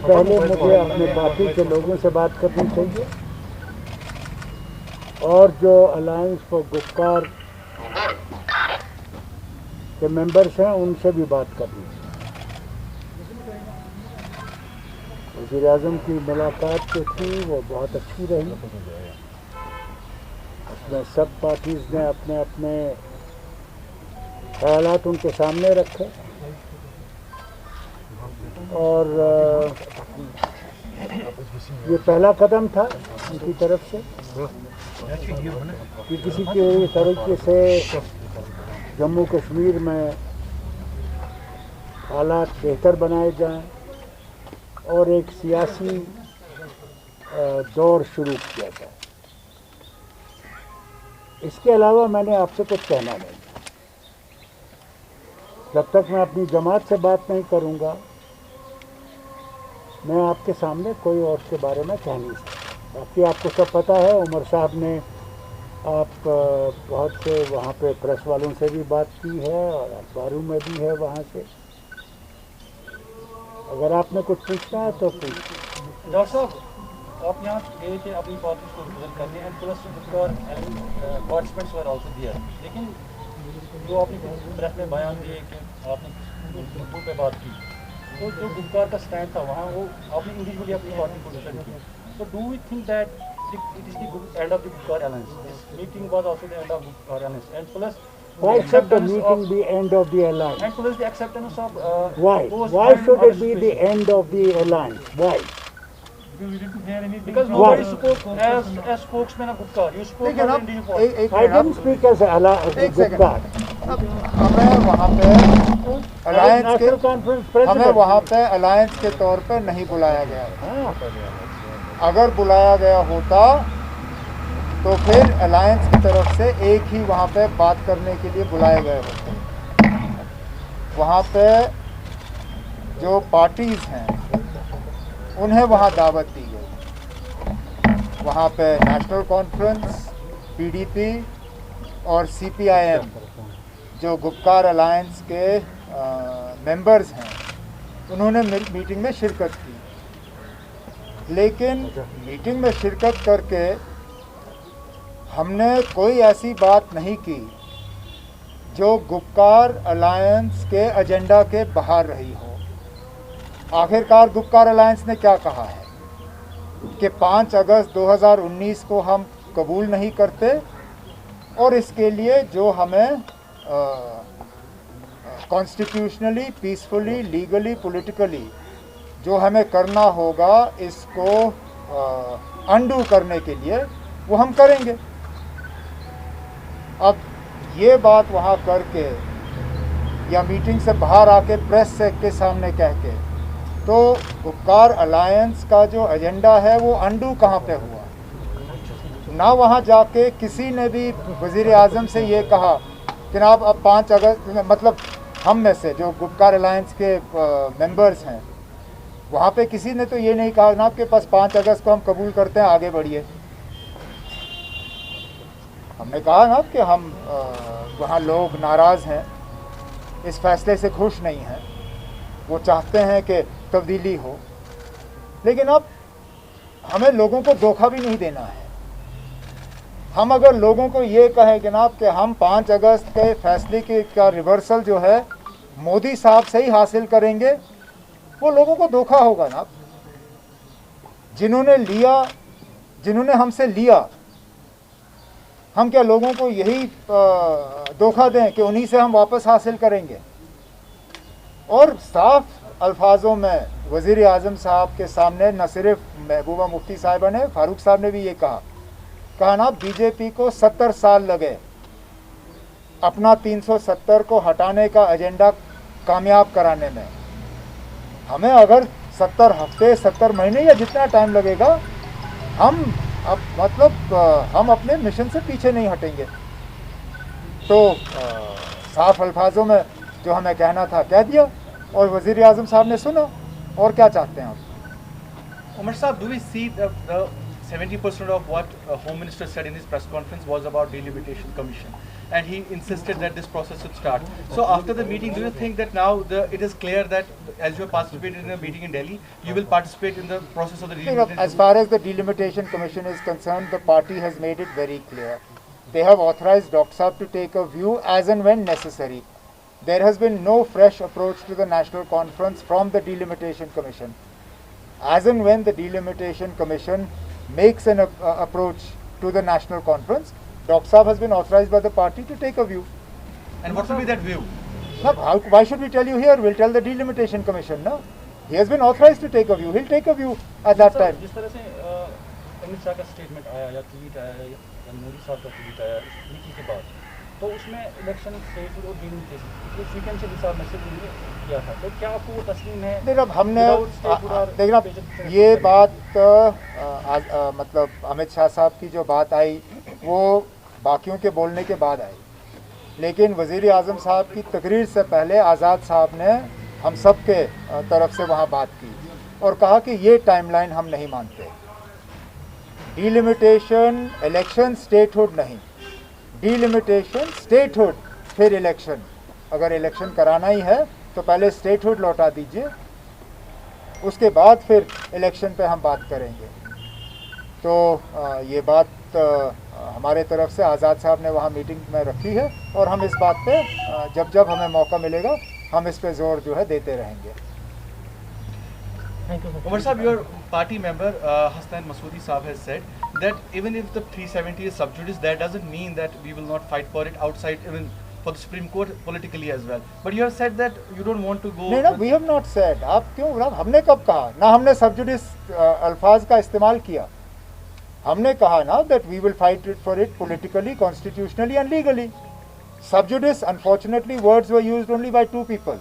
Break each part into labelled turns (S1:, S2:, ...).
S1: पहले मुझे अपने पार्टी के लोगों से बात करनी चाहिए और जो अलायंस फॉर गुपकार के मेंबर्स हैं उनसे भी बात करनी चाहिए। वज़ीर-ए-आज़म की मुलाकात जो थी वो बहुत अच्छी रही। उसमें सब पार्टीज़ ने अपने अपने ख्यालात उनके सामने रखे और ये पहला कदम था उनकी तरफ से कि किसी के तरीके से जम्मू कश्मीर में हालात बेहतर बनाए जाएं और एक सियासी दौर शुरू किया जाए। इसके अलावा मैंने आपसे कुछ कहना नहीं। जब तक मैं अपनी जमात से बात नहीं करूंगा मैं आपके सामने कोई और के बारे में कह नहीं सकता। बाकी आपको सब पता है, उमर साहब ने आप बहुत से वहाँ पे प्रेस वालों से भी बात की है और अखबारों में भी है वहाँ से। अगर आपने कुछ पूछना है तो पूछ।
S2: डॉक्टर साहब, आप यहाँ गए थे अपनी पार्टी को रिप्रेजेंट करने and plus participants were also there, लेकिन जो आपने प्रेस में बयान दिए कि आपने उर्दू पे बात की, तो जो गुपकार का स्टैंड था वहाँ वो आपने इंडिविजुअली अपनी पार्टी को रिप्रेजेंट किया। So do we think that it is the end of the Gupkar alliance? This meeting was also the end of Gupkar alliance, and plus
S1: why should the meeting be end of the alliance?
S2: And plus the acceptance of
S1: why should it be the end of the alliance? Why?
S2: Because nobody spoke as spokesman of Gupkar. You spoke as individual.
S1: I didn't speak as Gupkar.
S3: हमें वहाँ पे alliance के तौर पे नहीं बुलाया गया। अगर बुलाया गया होता तो फिर अलायंस की तरफ से एक ही वहाँ पे बात करने के लिए बुलाए गए होते। वहाँ पे जो पार्टीज़ हैं उन्हें वहाँ दावत दी गई। वहाँ पे नेशनल कॉन्फ्रेंस, पीडीपी और सीपीआईएम जो गुपकार अलायंस के मेंबर्स हैं उन्होंने मीटिंग में शिरकत की। लेकिन मीटिंग में शिरकत करके हमने कोई ऐसी बात नहीं की जो गुपकार अलायंस के एजेंडा के बाहर रही हो। आखिरकार गुपकार अलायंस ने क्या कहा है कि 5 अगस्त 2019 को हम कबूल नहीं करते और इसके लिए जो हमें कॉन्स्टिट्यूशनली, पीसफुली, लीगली, पॉलिटिकली जो हमें करना होगा इसको अंडू करने के लिए वो हम करेंगे। अब ये बात वहाँ करके या मीटिंग से बाहर आके प्रेस से के सामने कह के तो गुपकार अलायंस का जो एजेंडा है वो अंडू कहाँ पे हुआ? ना वहाँ जाके किसी ने भी वज़ीर-ए-आज़म से ये कहा कि ना अब 5 अगस्त मतलब हम में से जो गुपकार अलायंस के मेंबर्स हैं वहाँ पे किसी ने तो ये नहीं कहा ना आपके पास 5 अगस्त को हम कबूल करते हैं, आगे बढ़िए। हमने कहा ना कि हम वहाँ लोग नाराज़ हैं, इस फैसले से खुश नहीं हैं, वो चाहते हैं कि तब्दीली हो। लेकिन अब हमें लोगों को धोखा भी नहीं देना है। हम अगर लोगों को ये कहें कि ना कि हम 5 अगस्त के फैसले का रिवर्सल जो है मोदी साहब से ही हासिल करेंगे, वो लोगों को धोखा होगा ना। जिन्होंने हमसे लिया, हम क्या लोगों को यही धोखा दें कि उन्हीं से हम वापस हासिल करेंगे? और साफ अल्फाजों में वज़ीर-ए-आज़म साहब के सामने न सिर्फ महबूबा मुफ्ती साहिबा ने, फारूक साहब ने भी ये कहा ना बीजेपी को 70 साल लगे अपना 370 को हटाने का एजेंडा कामयाब कराने में। हमें अगर 70 हफ्ते, 70 महीने या जितना टाइम लगेगा, हम हम अपने मिशन से पीछे नहीं हटेंगे। तो साफ अल्फाजों में जो हमें कहना था कह दिया और वज़ीर-ए-आज़म साहब ने सुना। और क्या चाहते हैं आप?
S4: Umar Saab, do we see the 70% of what Home Minister said in his press conference was about delimitation commission, and he insisted that this process should start. So after the meeting, do you think that now it is clear that as you have participated in a meeting in Delhi, you will participate in the process of the delimitation?
S3: As far as the Delimitation Commission is concerned, the party has made it very clear. They have authorized Dr. Saab to take a view as and when necessary. There has been no fresh approach to the National Conference from the Delimitation Commission. As and when the Delimitation Commission makes an approach to the National Conference, Dr. Saab has been authorized by the party to take a view.
S4: And what will be that view?
S3: Now, why should we tell you here? We'll tell the Delimitation Commission, no? He has been authorized to take a view. He'll take a view at that time.
S2: जिस तरह से अमित शाह का statement आया या tweet आया या मोदी साहब का ट्वीट आया मीटिंग के बाद, तो उसमें इलेक्शन स्टेट और डिलिमिटेशन ये सीक्वेंशियल हिसाब में से किया था, तो क्या आपको वो तस्लीम है?
S3: देखिए, अब हमने देखना ये बात मतलब अमित शाह साहब की जो बात आई वो बाकियों के बोलने के बाद आई, लेकिन वज़ीर आज़म साहब की तकरीर से पहले आज़ाद साहब ने हम सब के तरफ से वहाँ बात की और कहा कि ये टाइमलाइन हम नहीं मानते। डिलिमिटेशन इलेक्शन स्टेटहुड नहीं, डिलिमिटेशन स्टेटहुड फिर इलेक्शन। अगर इलेक्शन कराना ही है तो पहले स्टेटहुड लौटा दीजिए, उसके बाद फिर इलेक्शन पे हम बात करेंगे। तो ये बात हमारे तरफ से आज़ाद साहब ने वहाँ मीटिंग में रखी है और हम इस बात पे जब जब हमें मौका मिलेगा हम इस पे जोर जो है देते रहेंगे।
S4: Umar Saab, your party member Hasnain Masoodi Saab has said that even if the 370 is sub judice, that doesn't mean that we will not fight for it outside, even for the Supreme Court politically as well. But you have said that you don't want to go.
S3: नहीं ना, we have not said. आप क्यों ना, हमने कब कहा ना, हमने सब जुडिस अल्फाज का इस्तेमाल किया। हमने कहा ना that we will fight for it politically, constitutionally and legally. Sub judice, unfortunately, words were used only by two people.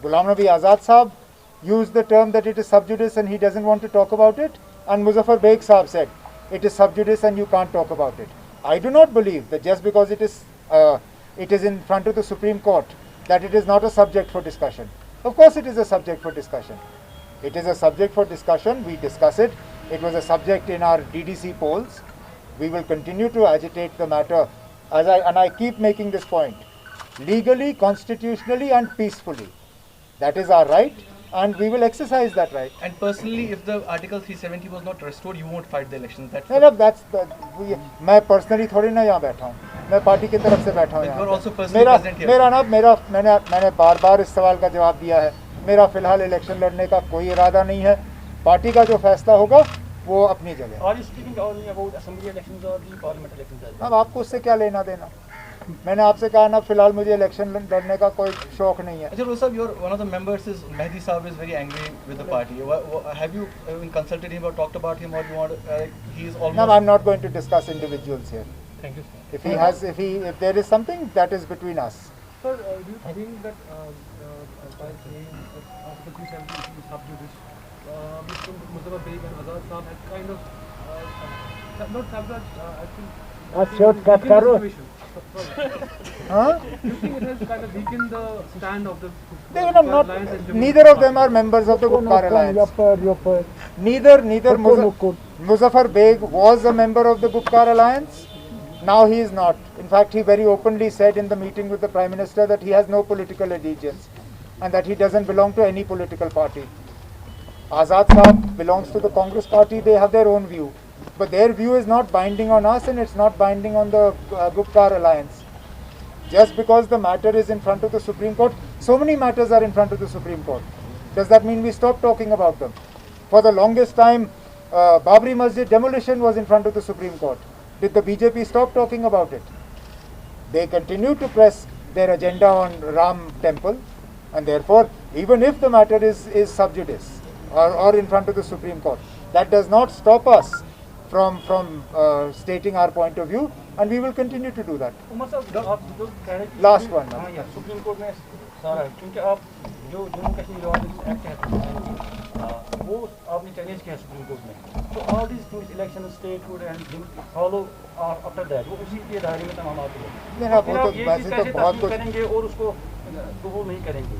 S3: Ghulam Nabi Azad Saab used the term that it is sub judice and he doesn't want to talk about it, and Muzaffar Beg Saab said it is sub judice and you can't talk about it. I do not believe that just because it is in front of the Supreme Court that it is not a subject for discussion. Of course it is a subject for discussion. It is a subject for discussion. We discuss it. It was a subject in our DDC polls. We will continue to agitate the matter, and I keep making this point, legally, constitutionally and peacefully. That is our right, and we will exercise that right.
S4: And personally, if the Article 370 was not restored, you won't fight the elections.
S3: मैं personally थोड़ी ना यहाँ बैठा हूँ, मैं party की तरफ से बैठा हूँ यहाँ। मैंने बार बार इस सवाल का जवाब दिया है। मेरा फिलहाल इलेक्शन लड़ने का कोई इरादा नहीं है। पार्टी का जो फैसला होगा वो अपनी जगह। अब आपको उससे क्या लेना देना? मैंने आपसे कहा ना, फिलहाल मुझे इलेक्शन लड़ने का कोई शौक नहीं है।
S4: अच्छा, Saab, one of the members is Mehdi Saab is very angry with the party. Have you consulted him or talked about him, or you want? He is almost.
S3: No, I'm not going to discuss individuals here.
S2: Thank you.
S3: If there is something that is between us.
S5: Sir, do you think that by saying after the 370 issues sub judice, Mr. Muzaffar Beg and Azad Saab had kind of not sabotaged, I think.
S1: shortcut karo.
S3: Huh?
S5: Do you think it has kind of weakened the stand of the
S3: Not,
S5: Alliance and Jammu?
S3: neither of them are members of the Gupkar Alliance. Neither Muzaffar Beg was a member of the Gupkar Alliance. Now he is not. In fact, he very openly said in the meeting with the Prime Minister that he has no political allegiance and that he doesn't belong to any political party. Azad Saab belongs to the Congress party. They have their own view. But their view is not binding on us and it's not binding on the Gupkar Alliance. Just because the matter is in front of the Supreme Court, so many matters are in front of the Supreme Court. Does that mean we stop talking about them? For the longest time, Babri Masjid demolition was in front of the Supreme Court. Did the BJP stop talking about it? They continue to press their agenda on Ram Temple, and therefore, even if the matter is sub judice or in front of the Supreme Court, that does not stop us from stating our point of view, and we will continue to do that.
S2: Umar साहब, आप जो कह रहे हैं
S3: Last one.
S2: हाँ यार, supreme court में सारा है, क्योंकि आप जो जम्मू कश्मीर ऑर्डिनेंस एक्ट है वो आपने चैलेंज किया सुप्रीम कोर्ट में, तो all this things election statehood and follow after that वो उसी के दायरे में तमाम आते हैं।
S3: नहीं ना,
S2: फिर
S3: वो
S2: आप
S3: तो
S2: ये
S3: वैसे
S2: चीज़
S3: तो
S2: कैसे
S3: बहुत
S2: तस्लीम
S3: कुछ
S2: करेंगे और उसको कबूल नहीं करेंगे?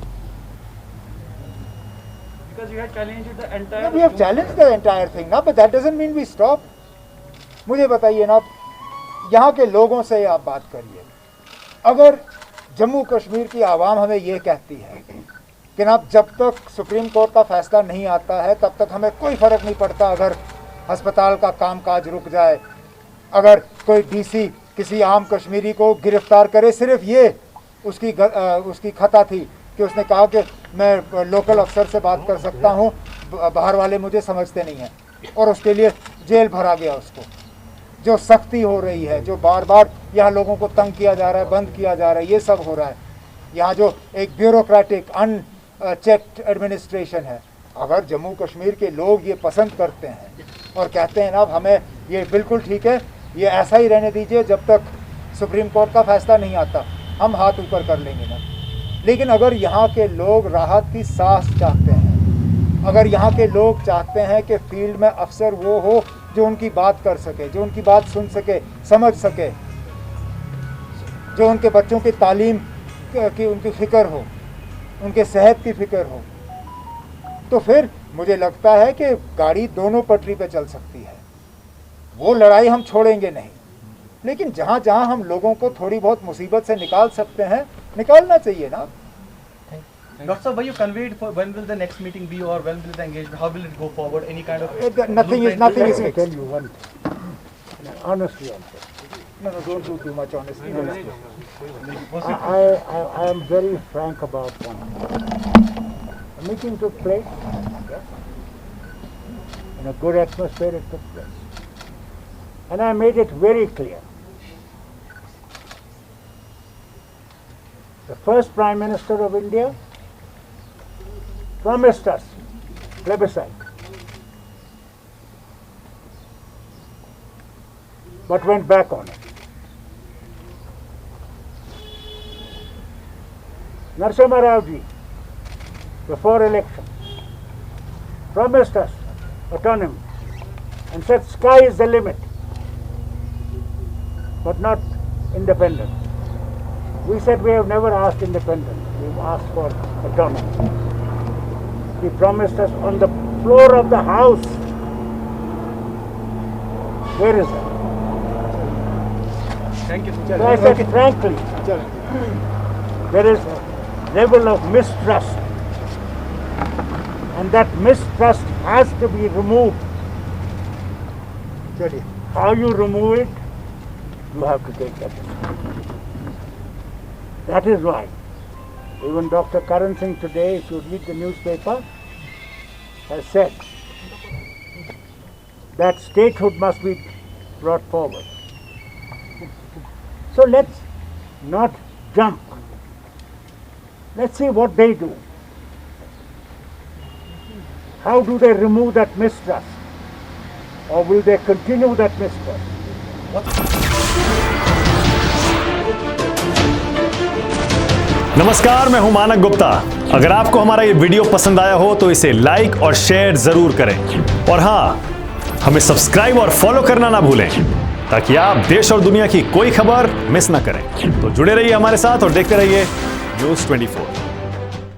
S2: Because you had challenged the entire.
S3: No, we have challenged the entire thing now, but that doesn't mean we stop. मुझे बताइए ना, यहाँ के लोगों से आप बात करिए, अगर जम्मू कश्मीर की आवाम हमें ये कहती है कि ना जब तक सुप्रीम कोर्ट का फैसला नहीं आता है तब तक हमें कोई फ़र्क नहीं पड़ता, अगर अस्पताल का कामकाज रुक जाए, अगर कोई डीसी किसी आम कश्मीरी को गिरफ्तार करे, सिर्फ ये उसकी खता थी कि उसने कहा कि मैं लोकल अफसर से बात कर सकता हूँ, बाहर वाले मुझे समझते नहीं हैं, और उसके लिए जेल भरा गया उसको। जो सख्ती हो रही है, जो बार बार यहाँ लोगों को तंग किया जा रहा है, बंद किया जा रहा है, ये सब हो रहा है। यहाँ जो एक ब्यूरोक्रेटिक अनचेक्ड एडमिनिस्ट्रेशन है, अगर जम्मू कश्मीर के लोग ये पसंद करते हैं और कहते हैं ना हमें ये बिल्कुल ठीक है, ये ऐसा ही रहने दीजिए जब तक सुप्रीम कोर्ट का फैसला नहीं आता, हम हाथ ऊपर कर लेंगे ना। लेकिन अगर यहाँ के लोग राहत की सांस चाहते हैं, अगर यहाँ के लोग चाहते हैं कि फील्ड में अफसर वो हो जो उनकी बात कर सके, जो उनकी बात सुन सके, समझ सके, जो उनके बच्चों की तालीम की उनकी फ़िक्र हो, उनके सेहत की फ़िक्र हो, तो फिर मुझे लगता है कि गाड़ी दोनों पटरी पे चल सकती है। वो लड़ाई हम छोड़ेंगे नहीं, लेकिन जहाँ जहाँ हम लोगों को थोड़ी बहुत मुसीबत से निकाल सकते हैं, निकालना चाहिए ना।
S4: Dr. Sir, were you conveyed for when will the next meeting be, or when will the engagement, how will it go forward? Any kind of
S3: Nothing is
S1: Let me
S3: fixed.
S1: tell you one thing, honestly also.
S3: No, don't do too much honesty.
S1: I am very frank about one thing. A meeting took place, yes. In a good atmosphere it took place. And I made it very clear. The first Prime Minister of India promised us plebiscite, but went back on it. Narasimha Rao ji, before election, promised us autonomy and said sky is the limit, but not independence. We said we have never asked independence, we've asked for autonomy. He promised us on the floor of the House. Where is that?
S4: Thank you.
S1: So I said frankly, there is a level of mistrust, and that mistrust has to be removed. How you remove it, you have to take that. That is why even Dr. Karan Singh today, if you read the newspaper, has said that statehood must be brought forward. So let's not jump. Let's see what they do. How do they remove that mistrust? Or will they continue that mistrust?
S6: नमस्कार, मैं हूं मानक गुप्ता। अगर आपको हमारा ये video पसंद आया हो तो इसे लाइक और शेयर जरूर करें, और हां, हमें सब्सक्राइब और फॉलो करना ना भूलें ताकि आप देश और दुनिया की कोई खबर मिस ना करें। तो जुड़े रहिए हमारे साथ और देखते रहिए न्यूज़ 24।